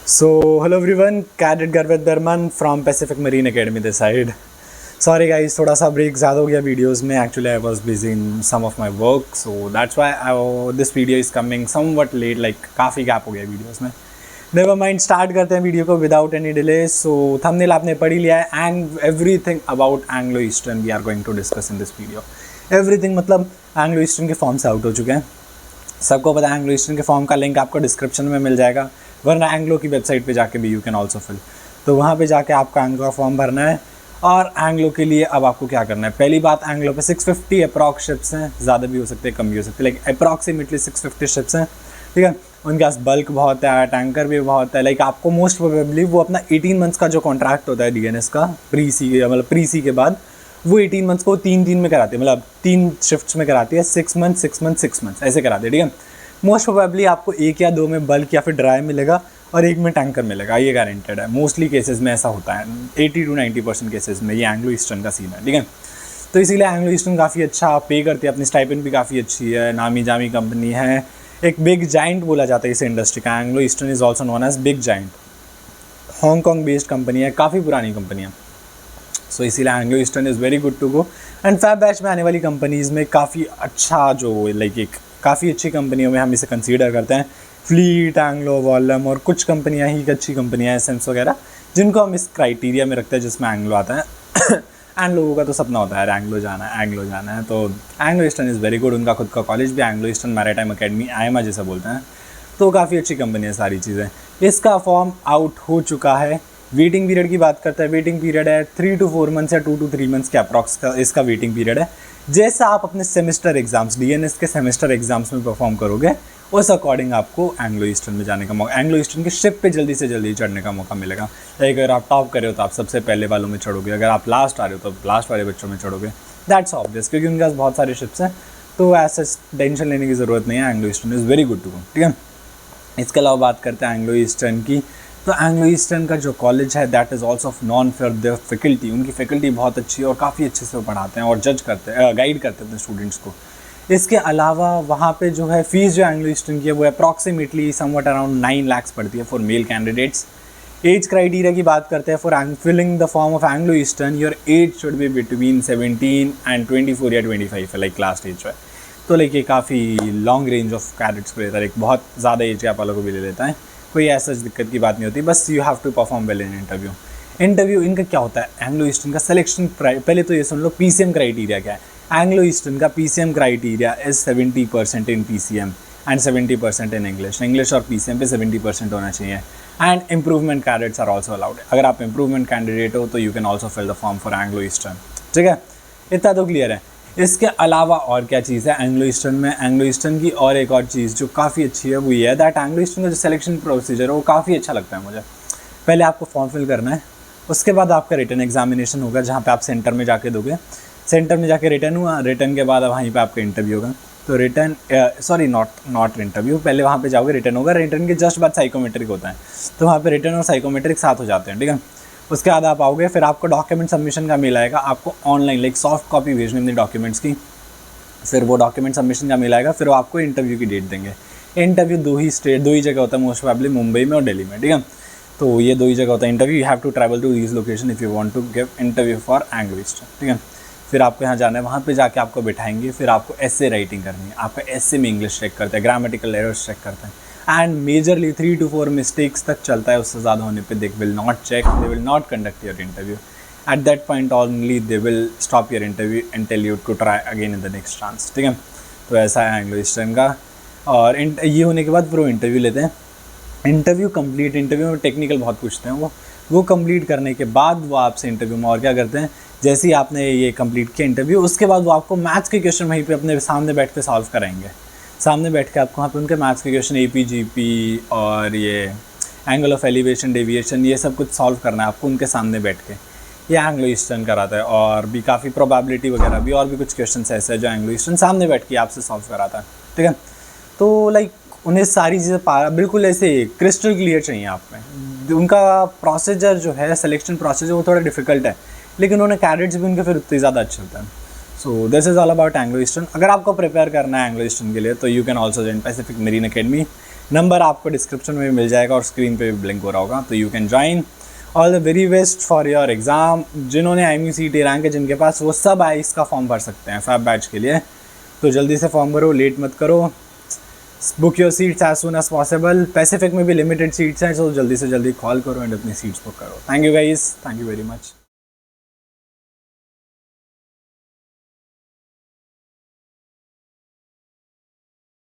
Hello everyone, Cadet Garvit Berman from Pacific Marine Academy this side. Sorry guys, थोड़ा सा break ज़्यादा हो गया वीडियोस में. Actually I was busy in some of my work, so that's why this video is coming somewhat late, like काफ़ी gap हो गया videos में. Never mind, स्टार्ट करते हैं वीडियो को without any delay. So thumbnail आपने पढ़ ही लिया है and everything about Anglo Eastern we are going to discuss in this video. Everything मतलब Anglo Eastern के फॉर्म्स आउट हो चुके हैं. सबको पता है एंग्लो ईस्टर्न के फॉर्म का लिंक आपको डिस्क्रिप्शन में मिल जाएगा, वरना एंग्लो की वेबसाइट पे जाके भी यू कैन ऑल्सो फिल. तो वहाँ पे जाके आपका एंग्लो का फॉर्म भरना है. और एंग्लो के लिए अब आपको क्या करना है, पहली बात एंग्लो पे 650 अप्रॉक्स शिप्स हैं, ज़्यादा भी हो सकते हैं कम भी हो सकते हैं, लाइक अप्रॉक्सीमेटली 650 शिप्स हैं. ठीक है, उनके पास बल्क बहुत है, टैंकर भी बहुत है. लाइक आपको मोस्ट प्रोबेबली वो अपना 18 मंथ्स का जो कॉन्ट्रैक्ट होता है DNS का प्री सी के बाद, वो 18 मंथ्स को 3 में कराती है, मतलब 3 शिफ्ट्स में कराती है. 6 मंथ 6 मंथ 6 मंथ्स ऐसे कराती है. ठीक है, मोस्ट प्रोबेबली आपको 1 या 2 में बल्क या फिर ड्राई मिलेगा और 1 में टैंकर मिलेगा, ये गारंटेड है. मोस्टली केसेस में ऐसा होता है, 80 to 90% केसेस में ये एंग्लो ईस्टर्न का सीन है. ठीक है, तो इसीलिए एंग्लो ईस्टर्न काफ़ी अच्छा पे करती है, अपनी स्टाइपेंड भी काफ़ी अच्छी है, नामी जामी कंपनी है, एक बिग जाइंट बोला जाता है इस इंडस्ट्री का. Anglo Eastern is also known as big giant. Hong Kong based company है, काफ़ी पुरानी कंपनी है. सो इसीलिए Anglo Eastern is very good to go. And fab batch में आने वाली कंपनीज़ में काफ़ी अच्छा जो लाइक एक काफ़ी अच्छी कंपनियों में हम इसे कंसीडर करते हैं. फ्लीट, एंग्लो, वॉलम और कुछ कंपनियां ही अच्छी कंपनियां हैं, एसेंस वगैरह, जिनको हम इस क्राइटेरिया में रखते हैं जिसमें एंग्लो आता है. एंड लोगों का तो सपना होता है एंग्लो जाना है. तो Anglo Eastern is very good. उनका खुद का कॉलेज भी Anglo eastern maritime academy, IMA जैसा बोलते हैं. तो काफ़ी अच्छी कंपनी है सारी चीज़ें. इसका फॉर्म आउट हो चुका है. वेटिंग पीरियड की बात करते हैं. वेटिंग पीरियड है 3 to 4 मंथ्स या 2 to 3 मंथ्स के अप्रॉक्स का इसका वेटिंग पीरियड है. जैसा आप अपने सेमेस्टर एग्जाम्स DNS के सेमेस्टर एग्जाम्स में परफॉर्म करोगे, उस अकॉर्डिंग आपको एंग्लो ईस्टर्न में जाने का मौका, एंग्लो ईस्टर्न के शिप पे जल्दी से जल्दी चढ़ने का मौका मिलेगा. अगर आप टॉप कर रहे हो तो आप सबसे पहले वालों में चढ़ोगे, अगर आप लास्ट आ रहे हो तो लास्ट वाले बच्चों में चढ़ोगे. दैट्स ऑब्वियस, क्योंकि उनके पास बहुत सारे शिप्स हैं, तो ऐसा टेंशन लेने की ज़रूरत नहीं है. Anglo Eastern is very good to go. ठीक है, इसके अलावा बात करते हैं एंग्लो ईस्टर्न की. तो एंग्लो ईस्टर्न का जो कॉलेज है that is also non for the faculty. उनकी फैकल्टी बहुत अच्छी है और काफ़ी अच्छे से वो पढ़ाते हैं और जज करते हैं, गाइड करते हैं अपने स्टूडेंट्स को. इसके अलावा वहाँ पे जो है फ़ीस जो एंग्लो ईस्टर्न की है वो अप्रॉक्सीमेटली समवट अराउंड 9 lakhs पड़ती है for male candidates. Age criteria की बात करते हैं. For filling the form of Anglo Eastern your age should be between 17 and 24 या 25 है, लाइक लास्ट एज है. तो लाइक ये काफ़ी लॉन्ग रेंज ऑफ कैडेट्स को लेता है, एक बहुत ज़्यादा एज गैप वालों को भी ले लेता है. कोई ऐसा दिक्कत की बात नहीं होती, बस you have to perform well in interview. इनका क्या होता है एंग्लो ईस्टर्न का सिलेक्शन, पहले तो ये सुन लो PCM क्राइटेरिया क्या है. एंग्लो ईस्टर्न का PCM criteria is 70% in PCM and 70% in English और PCM पे 70% होना चाहिए. And improvement candidates are also allowed. अगर आप इम्प्रूवमेंट कैंडिडेट हो तो you can also fill the form for Anglo Eastern. ठीक है, इतना तो क्लियर है. इसके अलावा और क्या चीज़ है एंग्लो ईस्टर्न में, एंग्लो ईस्टर्न की और एक और चीज़ जो काफ़ी अच्छी है वो ये है दैट एंग्लो ईस्टर्न का जो सिलेक्शन प्रोसीजर है वो काफ़ी अच्छा लगता है मुझे. पहले आपको फॉर्म फिल करना है, उसके बाद आपका रिटन एग्जामिनेशन होगा जहाँ पे आप सेंटर में जाके दोगे. सेंटर में जाके रिटर्न हुआ, रिटर्न के बाद वहीं पे आपका इंटरव्यू होगा. तो रिटर्न नॉट इंटरव्यू, पहले वहाँ पे जाओगे, रिटर्न होगा. रिटर्न के जस्ट बाद साइकोमेट्रिक होता है, तो वहाँ पे रिटर्न और साइकोमेट्रिक साथ हो जाते हैं. ठीक है, उसके बाद आप आओगे, फिर आपको डॉक्यूमेंट सबमिशन का मेल आएगा. आपको ऑनलाइन लाइक सॉफ्ट कॉपी भेजनी अपने डॉक्यूमेंट्स की. फिर वो डॉक्यूमेंट सबमिशन का मेल आएगा, फिर वो आपको इंटरव्यू की डेट देंगे. इंटरव्यू दो ही जगह होता है मोस्ट प्रोबेबली, मुंबई में और दिल्ली में. ठीक है, तो ये 2 ही जगह होता है interview. You have to travel to these location if you want to give interview for Anglo Eastern. ठीक है, फिर आपको यहाँ जाना है, वहाँ पे जाके आपको बिठाएंगे. फिर आपको एसे राइटिंग करनी है. आपका एसे में इंग्लिश चेक करते हैं, ग्रामेटिकल एरर्स चेक करते हैं. एंड मेजरली 3 to 4 मिस्टेक्स तक चलता है. उससे ज़्यादा होने पे they will not check, they will not conduct your interview. At that point only they will stop your interview and tell you to try again in the next chance. ठीक है, तो ऐसा है एंग्लो ईस्टर्न का. और ये होने के बाद फिर वो इंटरव्यू लेते हैं. इंटरव्यू में टेक्निकल बहुत पूछते हैं. वो कंप्लीट करने के बाद वो आपसे इंटरव्यू में और क्या करते हैं, जैसे ही आपने ये कंप्लीट किया इंटरव्यू, उसके बाद वो आपको मैथ्स के क्वेश्चन वहीं पे अपने सामने बैठ के सॉल्व कराएंगे. सामने बैठ के आपको वहाँ पे उनके मैथ्स के क्वेश्चन APGP और ये एंगल ऑफ एलिवेशन, डेविएशन, ये सब कुछ सॉल्व करना है आपको उनके सामने बैठ के. ये एंग्लो ईस्टर्न कराता है. और भी काफ़ी प्रोबेबिलिटी वगैरह भी और भी कुछ क्वेश्चन ऐसे हैं जो एंग्लो ईस्टर्न सामने बैठ के आपसे सॉल्व कराता है. ठीक है, तो लाइक उन्हें सारी चीज़ें बिल्कुल ऐसे क्रिस्टल क्लियर चाहिए आप में. उनका प्रोसीजर जो है, सिलेक्शन प्रोसीजर, वो थोड़ा डिफिकल्ट है, लेकिन उन्हें कैडेट्स भी उनके फिर उतने ज़्यादा अच्छे होते हैं. So this is all about Anglo eastern. अगर आपको प्रिपेयर करना है एंग्लो ईस्टर्न के लिए तो you can also join Pacific marine academy. Number आपको डिस्क्रिप्शन में मिल जाएगा और स्क्रीन पे भी ब्लिंक हो रहा होगा, तो you can join. All the very best for your exam. जिन्होंने IMU-CET रैंक है जिनके पास, वो सब आइस का फॉर्म भर सकते हैं फैब बैच के लिए, तो जल्दी से फॉर्म भरो, लेट मत करो। Book your seats as soon as possible. Pacific में भी लिमिटेड सीट्स हैं, तो जल्दी से जल्दी कॉल करो एंड अपनी सीट्स बुक करो। Thank you guys, thank you very much.